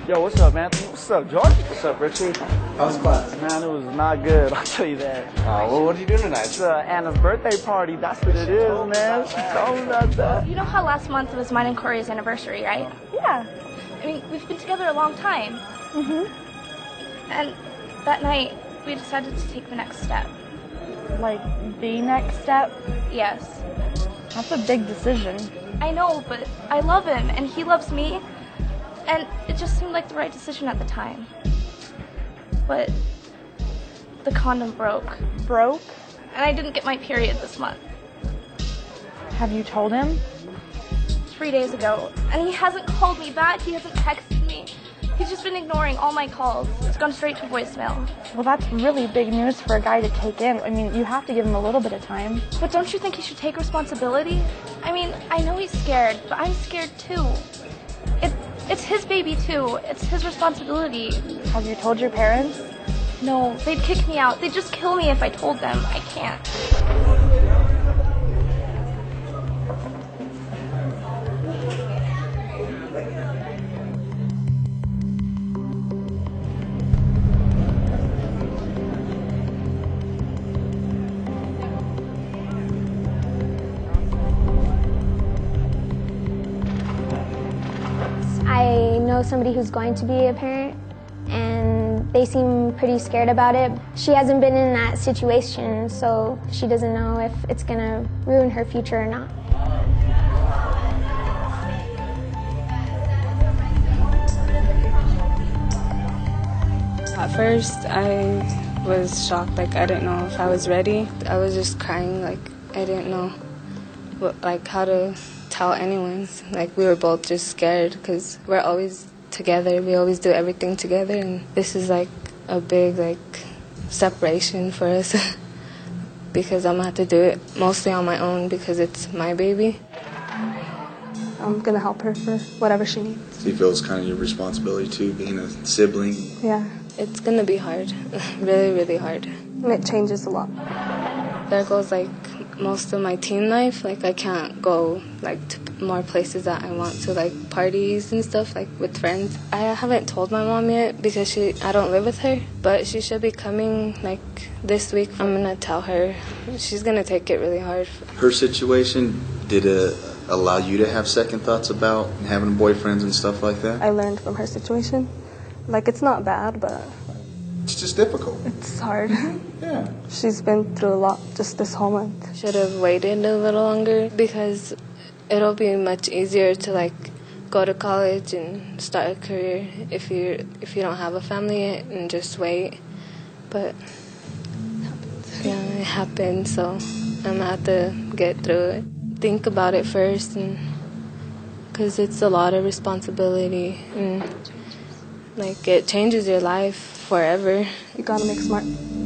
Yo, what's up, man? What's up, George? What's up, Richie? How's class? Man, it was not good, I'll tell you that. Well, what are you doing tonight? It's Anna's birthday party, that's what it is, man. She told me about that. You know how last month was mine and Corey's anniversary, right? Yeah. I mean, we've been together a long time. Mm-hmm. And that night, we decided to take the next step. Like, the next step? Yes. That's a big decision. I know, but I love him, and he loves me. And it just seemed like the right decision at the time. But the condom broke. Broke? And I didn't get my period this month. Have you told him? 3 days ago. And he hasn't called me back. He hasn't texted me. He's just been ignoring all my calls. It's gone straight to voicemail. Well, that's really big news for a guy to take in. I mean, you have to give him a little bit of time. But don't you think he should take responsibility? I mean, I know he's scared, but I'm scared too. It's his baby too. It's his responsibility. Have you told your parents? No, they'd kick me out. They'd just kill me if I told them. I can't. I know somebody who's going to be a parent, and they seem pretty scared about it. She hasn't been in that situation, so she doesn't know if it's going to ruin her future or not. At first, I was shocked. Like, I didn't know if I was ready. I was just crying. Like, I didn't know how to tell anyone. Like, we were both just scared because we're always together. We always do everything together, and this is like a big separation for us because I'm gonna have to do it mostly on my own because it's my baby. I'm gonna help her for whatever she needs. Do you feel it's kind of your responsibility too, being a sibling? Yeah. It's gonna be hard, really, really hard. And it changes a lot. There goes like most of my teen life. Like, I can't go like to more places that I want to, like parties and stuff, like with friends. I haven't told my mom yet because I don't live with her, but she should be coming like this week. I'm gonna tell her. She's gonna take it really hard. Her situation, did it allow you to have second thoughts about having boyfriends and stuff like that? I learned from her situation. Like, it's not bad, but it's just difficult. It's hard. Yeah. She's been through a lot just this whole month. Should have waited a little longer because it'll be much easier to like go to college and start a career if you don't have a family yet and just wait. But yeah, it happened, so I'm gonna have to get through it. Think about it first, and because it's a lot of responsibility and like it changes your life forever. You gotta make smart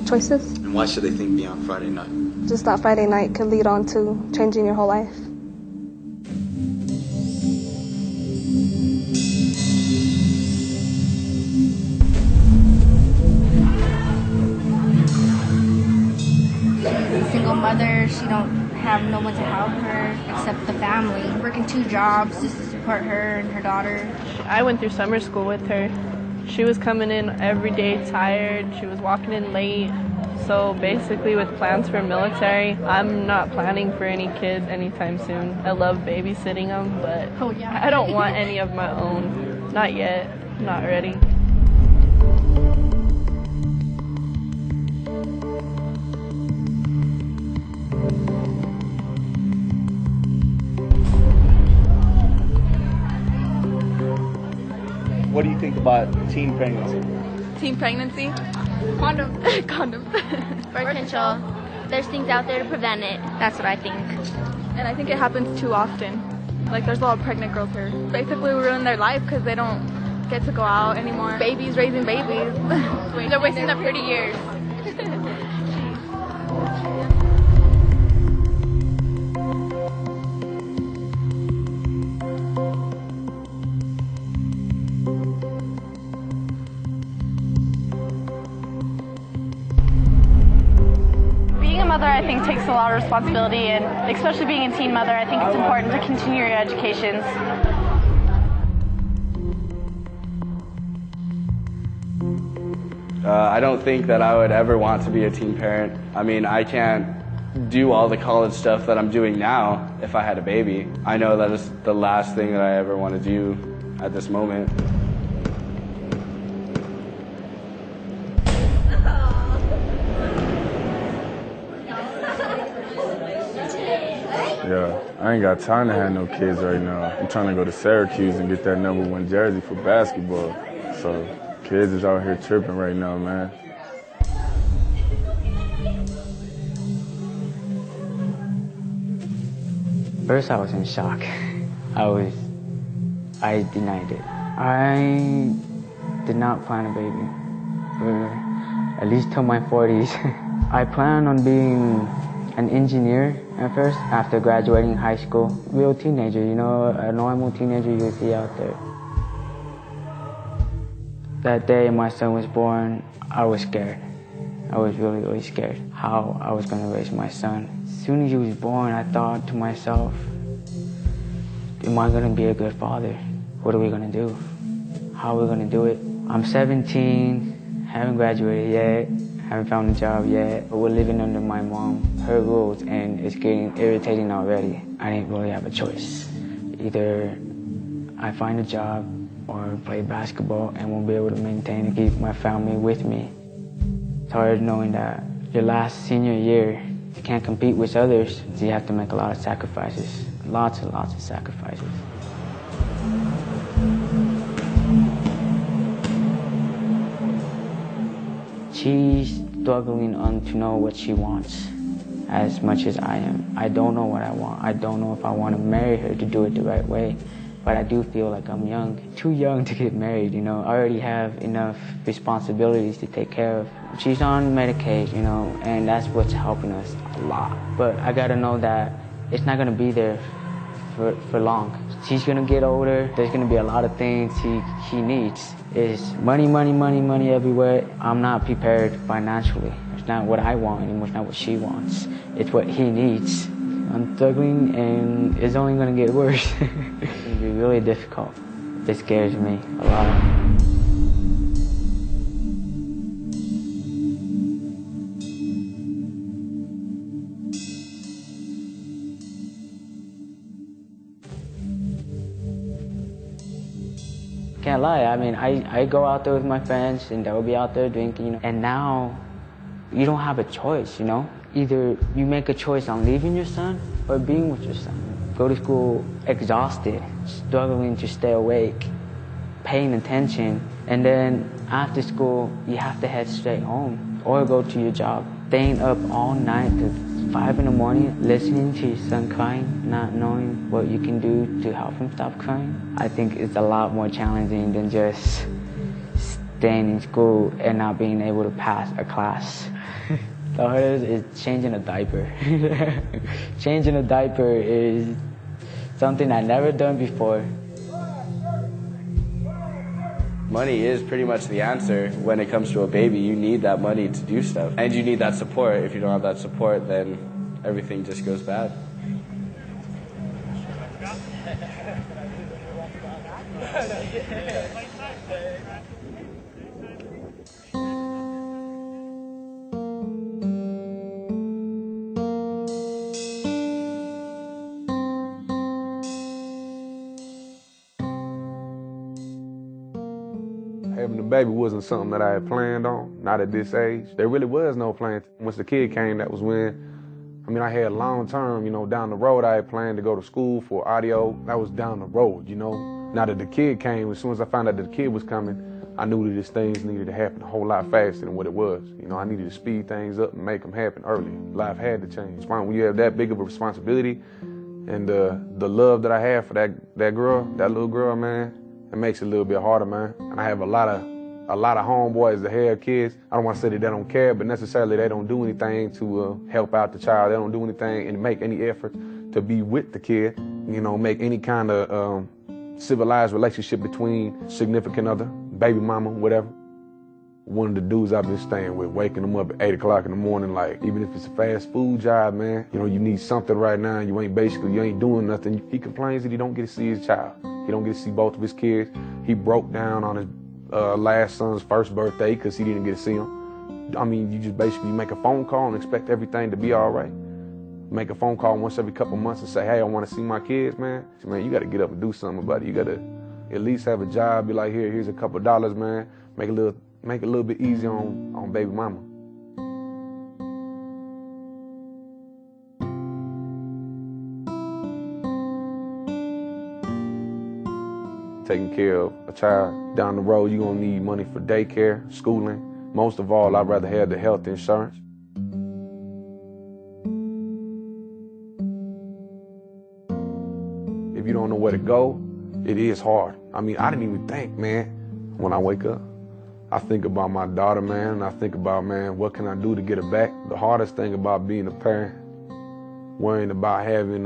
choices. And why should they think beyond Friday night? Just that Friday night could lead on to changing your whole life. Single mother, she don't have no one to help her except the family. Working 2 jobs just to support her and her daughter. I went through summer school with her. She was coming in every day tired. She was walking in late. So basically with plans for military, I'm not planning for any kids anytime soon. I love babysitting them, but I don't want any of my own. Not yet. I'm not ready. What do you think about teen pregnancy? Teen pregnancy? Condom. Condoms. Birth control. There's things out there to prevent it. That's what I think. And I think it happens too often. Like, there's a lot of pregnant girls here. Basically, we ruin their life because they don't get to go out anymore. Babies raising babies. They're wasting their pretty years. Mother, I think, takes a lot of responsibility, and especially being a teen mother, I think it's important to continue your educations. I don't think that I would ever want to be a teen parent. I mean, I can't do all the college stuff that I'm doing now if I had a baby. I know that is the last thing that I ever want to do at this moment. Yeah, I ain't got time to have no kids right now. I'm trying to go to Syracuse and get that #1 jersey for basketball. So kids is out here tripping right now, man. First, I was in shock. I denied it. I did not plan a baby for at least till my 40s. I plan on being an engineer at first, after graduating high school. Real teenager, you know, a normal teenager you see out there. That day my son was born, I was scared. I was really, really scared how I was gonna raise my son. As soon as he was born, I thought to myself, am I gonna be a good father? What are we gonna do? How are we gonna do it? I'm 17, haven't graduated yet, haven't found a job yet, but we're living under my mom, her rules, and it's getting irritating already. I didn't really have a choice. Either I find a job or play basketball and won't be able to maintain and keep my family with me. It's hard knowing that your last senior year, you can't compete with others, so you have to make a lot of sacrifices, lots and lots of sacrifices. She's struggling to know what she wants as much as I am. I don't know what I want. I don't know if I want to marry her to do it the right way. But I do feel like I'm young, too young to get married, you know. I already have enough responsibilities to take care of. She's on Medicaid, you know, and that's what's helping us a lot. But I gotta know that it's not gonna be there for long. She's gonna get older. There's gonna be a lot of things he needs. It's money, money, money, money everywhere. I'm not prepared financially. It's not what I want anymore. It's not what she wants. It's what he needs. I'm struggling, and it's only gonna get worse. It's gonna be really difficult. It scares me a lot. Can't lie, I mean, I go out there with my friends and they'll be out there drinking, you know, and now you don't have a choice, you know? Either you make a choice on leaving your son or being with your son. Go to school exhausted, struggling to stay awake, paying attention, and then after school, you have to head straight home or go to your job. Staying up all night to 5 in the morning, listening to your son crying, not knowing what you can do to help him stop crying. I think it's a lot more challenging than just staying in school and not being able to pass a class. The hardest is changing a diaper. Changing a diaper is something I've never done before. Money is pretty much the answer when it comes to a baby. You need that money to do stuff. And you need that support. If you don't have that support, then everything just goes bad. Having a baby wasn't something that I had planned on, not at this age. There really was no plan. Once the kid came, that was when, I had long term, down the road I had planned to go to school for audio. That was down the road, Now that the kid came, as soon as I found out that the kid was coming, I knew that these things needed to happen a whole lot faster than what it was. I needed to speed things up and make them happen early. Life had to change. When you have that big of a responsibility and the love that I have for that little girl, man, it makes it a little bit harder, man. And I have a lot of homeboys that have kids. I don't want to say that they don't care, but necessarily they don't do anything to help out the child. They don't do anything and make any effort to be with the kid, make any kind of civilized relationship between significant other, baby mama, whatever. One of the dudes I've been staying with, waking them up at 8 o'clock in the morning, like, even if it's a fast food job, man, you need something right now, and you ain't doing nothing. He complains that he don't get to see his child. He don't get to see both of his kids. He broke down on his last son's first birthday because he didn't get to see him. I mean, you just basically make a phone call and expect everything to be all right. Make a phone call once every couple months and say, hey, I want to see my kids, man. So, man, you got to get up and do something about it. You got to at least have a job, be like, here's a couple $, man. Make it a little bit easier on baby mama. Taking care of a child down the road, you're gonna need money for daycare, schooling. Most of all, I'd rather have the health insurance. If you don't know where to go, it is hard. I mean, I didn't even think, man, when I wake up. I think about my daughter, man, and I think about, man, what can I do to get her back? The hardest thing about being a parent, worrying about having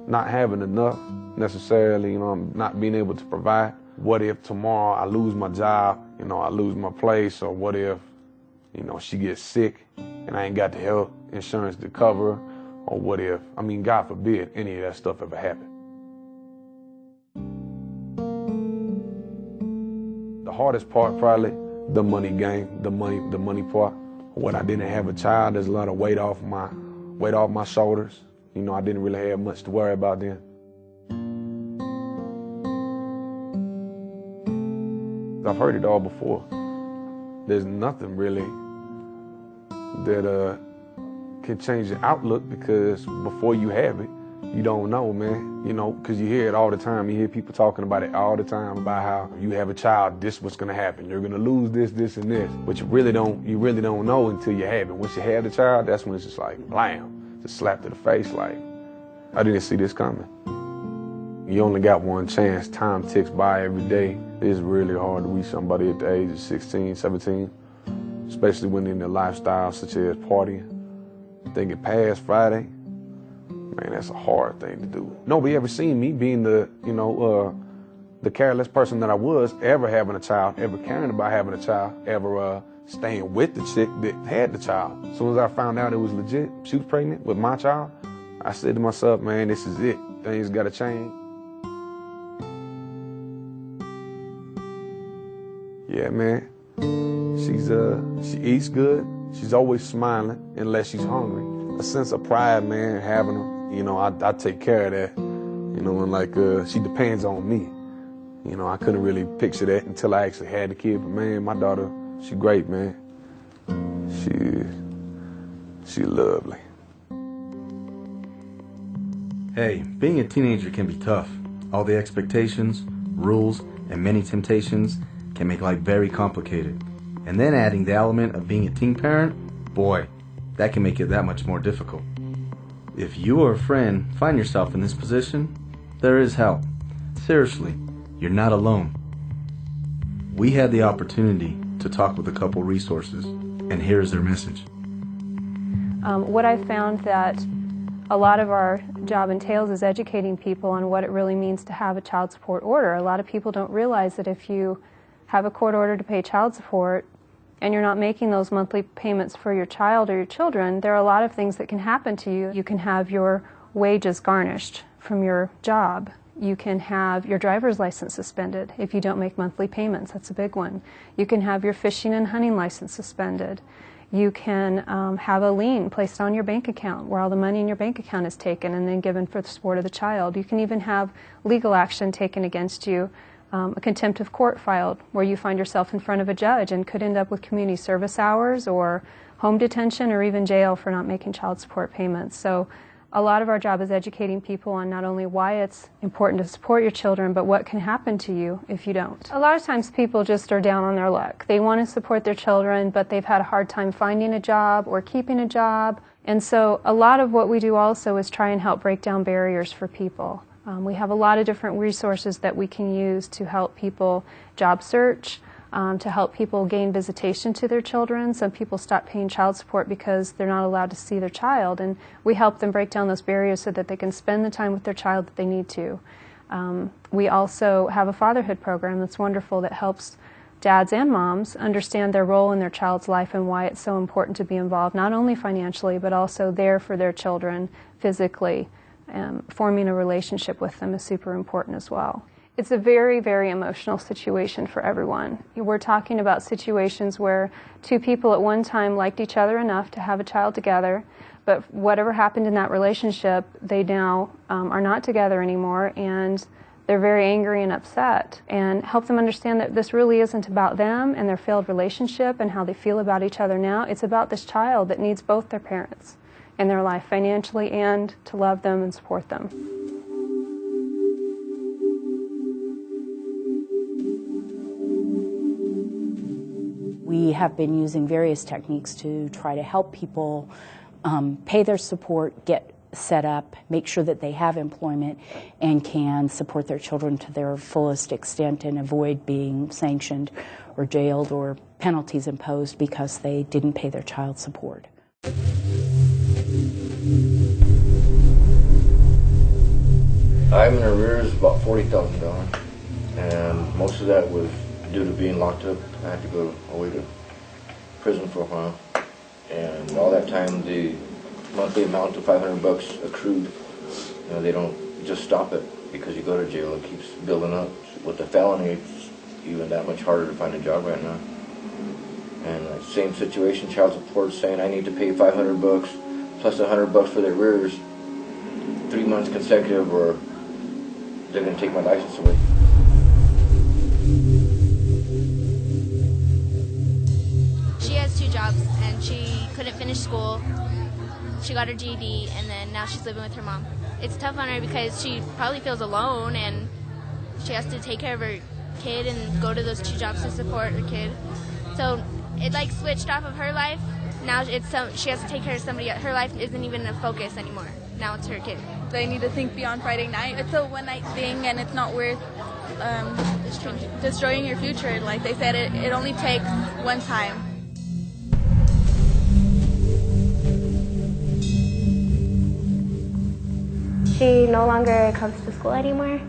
not having enough necessarily, you know, not being able to provide. What if tomorrow I lose my job, you know, I lose my place, or what if, you know, she gets sick and I ain't got the health insurance to cover her, or what if, I mean, God forbid any of that stuff ever happened. The hardest part probably the money game, the money part. When I didn't have a child, there's a lot of weight off my shoulders. You know, I didn't really have much to worry about then. I've heard it all before. There's nothing really that can change your outlook, because before you have it, you don't know, man. You know, because you hear it all the time. You hear people talking about it all the time, about how you have a child, this what's gonna happen. You're gonna lose this, this, and this. But you really don't know until you have it. Once you have the child, that's when it's just like, blam. Just slap to the face like, I didn't see this coming. You only got one chance. Time ticks by every day. It's really hard to reach somebody at the age of 16, 17, especially when in their lifestyle such as partying. Thinking past Friday, man, that's a hard thing to do. Nobody ever seen me being the careless person that I was, ever having a child, ever caring about having a child, ever staying with the chick that had the child. As soon as I found out it was legit, she was pregnant with my child, I said to myself, man, this is it. Things gotta change. Yeah, man. She eats good. She's always smiling unless she's hungry. A sense of pride, man, having her. You know, I take care of that. You know, and like she depends on me. You know, I couldn't really picture that until I actually had the kid. But man, my daughter, she's great, man. She's lovely. Hey, being a teenager can be tough. All the expectations, rules, and many temptations can make life very complicated. And then adding the element of being a teen parent, boy, that can make it that much more difficult. If you or a friend find yourself in this position, there is help. Seriously, you're not alone. We had the opportunity to talk with a couple resources, and here's their message. What I've found that a lot of our job entails is educating people on what it really means to have a child support order. A lot of people don't realize that if you have a court order to pay child support and you're not making those monthly payments for your child or your children, there are a lot of things that can happen to you. You can have your wages garnished from your job. You can have your driver's license suspended if you don't make monthly payments. That's a big one. You can have your fishing and hunting license suspended. You can have a lien placed on your bank account where all the money in your bank account is taken and then given for the support of the child. You can even have legal action taken against you, a contempt of court filed where you find yourself in front of a judge and could end up with community service hours or home detention or even jail for not making child support payments. So a lot of our job is educating people on not only why it's important to support your children, but what can happen to you if you don't. A lot of times people just are down on their luck. They want to support their children, but they've had a hard time finding a job or keeping a job. And so a lot of what we do also is try and help break down barriers for people. We have a lot of different resources that we can use to help people job search, to help people gain visitation to their children. Some people stop paying child support because they're not allowed to see their child, and we help them break down those barriers so that they can spend the time with their child that they need to. We also have a fatherhood program that's wonderful that helps dads and moms understand their role in their child's life and why it's so important to be involved, not only financially, but also there for their children physically. Forming a relationship with them is super important as well. It's a very, very emotional situation for everyone. We're talking about situations where two people at one time liked each other enough to have a child together, but whatever happened in that relationship, they now are not together anymore, and they're very angry and upset. And help them understand that this really isn't about them and their failed relationship and how they feel about each other now. It's about this child that needs both their parents in their life financially and to love them and support them. We have been using various techniques to try to help people pay their support, get set up, make sure that they have employment and can support their children to their fullest extent and avoid being sanctioned or jailed or penalties imposed because they didn't pay their child support. I'm in arrears about $40,000, and most of that was due to being locked up. I had to go away to prison for a while, and all that time the monthly amount of $500 accrued. You know, they don't just stop it because you go to jail. It keeps building up. With the felony, it's even that much harder to find a job right now. And same situation, child support saying I need to pay $500 plus $100 for the arrears, 3 months consecutive, or they're going to take my license away. She has 2 jobs, and she couldn't finish school. She got her GED, and then now she's living with her mom. It's tough on her because she probably feels alone, and she has to take care of her kid and go to those 2 jobs to support her kid. So it like switched off of her life. Now she has to take care of somebody. Her life isn't even a focus anymore. Now it's her kid. They need to think beyond Friday night. It's a one-night thing, and it's not worth destroying your future. Like they said, it only takes one time. She no longer comes to school anymore,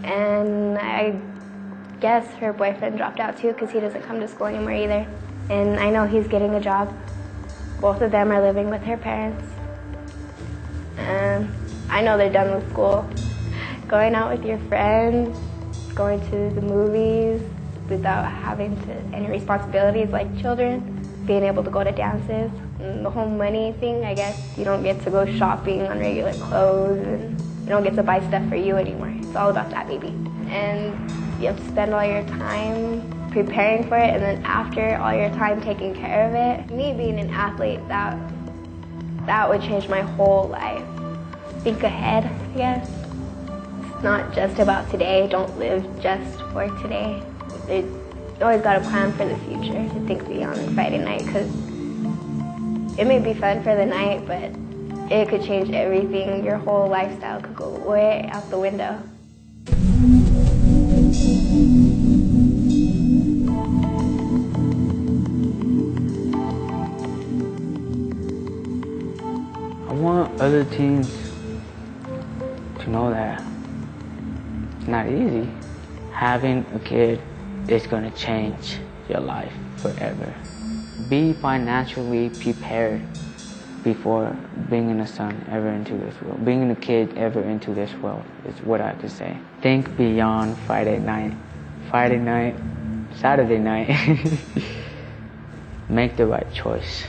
and I guess her boyfriend dropped out too because he doesn't come to school anymore either. And I know he's getting a job. Both of them are living with their parents. And I know they're done with school. Going out with your friends, going to the movies without having any responsibilities like children, being able to go to dances. And the whole money thing, I guess you don't get to go shopping on regular clothes, and you don't get to buy stuff for you anymore. It's all about that baby. And you have to spend all your time preparing for it, and then after, all your time taking care of it. Me being an athlete, that would change my whole life. Think ahead, I guess. It's not just about today. Don't live just for today. You always got to plan for the future, to think beyond Friday night, because it may be fun for the night, but it could change everything. Your whole lifestyle could go way out the window. I want other teens to know that it's not easy. Having a kid is going to change your life forever. Be financially prepared before bringing a son ever into this world. Bringing a kid ever into this world is what I could say. Think beyond Friday night, Saturday night. Make the right choice.